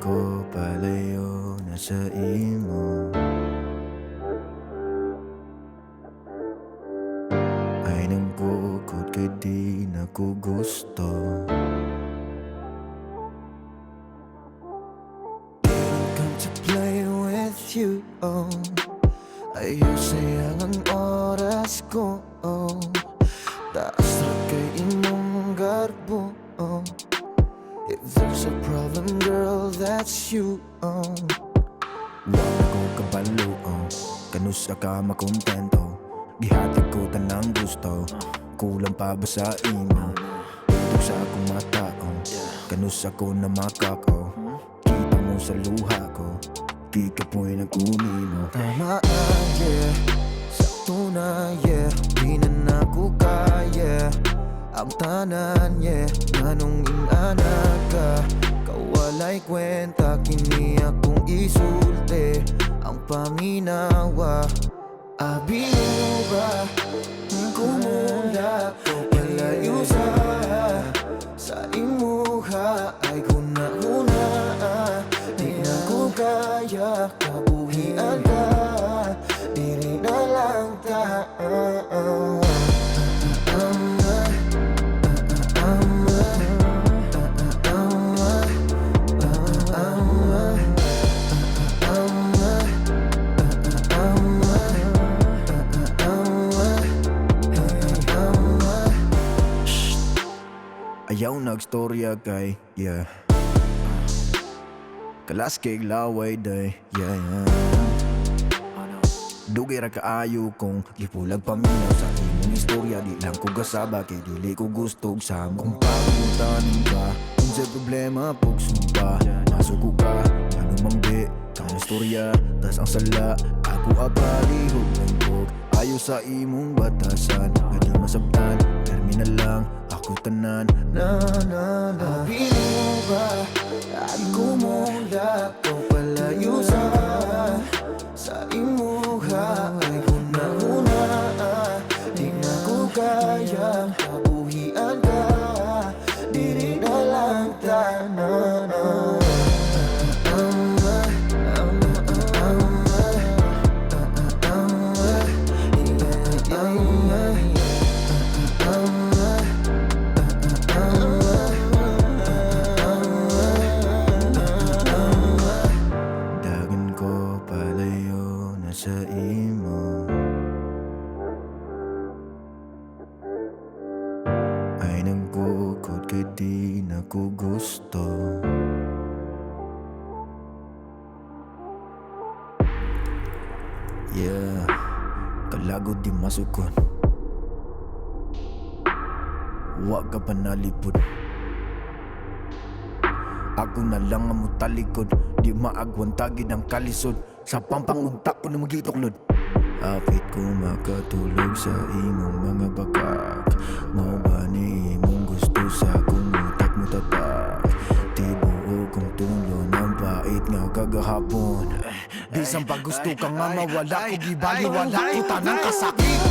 ko palayo na sa imo. Ay nang bukod kay di na ko gusto. Come to play with you, oh. Ayusayang ang oras ko, oh. Taas na kay imong garbo, oh. If there's a problem, girl, that's you, oh. Wala ko kabalo, oh. Kanusa ka makontento. Gihatag ko tanang gusto. Kulang pa ba sa imo? Tutok sa akong mata, oh. Kanusa ko na makako. Kita mo sa luha ko. Di ka po'y nag-umino. Tama, yeah. Sakto na, yeah. Di na ako kaya ang tanan, yeah. Anong inana ka? Kawalay kwenta, kini akong isulti ang paminawa. Abi mo ba? Kumula ko palayo sa imuha. Ay kuna-kuna, di na ko kaya kabuhian ka. Diri na lang ta. Ayaw nagstorya kay, yeah. Kalas kay laway day, yeah, yeah. Dugay ra kaayo kong gipulag paminaw sa imong istorya. Di lang ko gasaba kay dili ko gustog sa mong pangutanin ka. Kung sa problema pugsumpa, masuko ka, ano mang di kang istorya, tas ang sala ako apalihog ng kog. Ayo sa imong batasan, nga di masabtan, terminal lang ako tanan. Na na na, pili mo ba? At kumula ko palayo sa imuha. Ay kuna-kuna, di na ko kaya kabuhian ka. Diri na lang tanan. Dagan ko palayo na sa imo. Ay nang bukod kay di na ko gusto. Yeah, kalagod di masukon. Wag ka pa nalipod. Ako na lang ang mutalikod. Di maagwantagid ang kalisod. Sa pampanguntak ko na magituklod. Apit ko makatulog sa imong mga bakak. Mao ba ni imong gusto sa akong utak mo tatak? Tibuo kong tulon ang bait nga kagahapon. Bisang pag gusto kang nga mawala ko, gibaliwala ko tanang kasakit.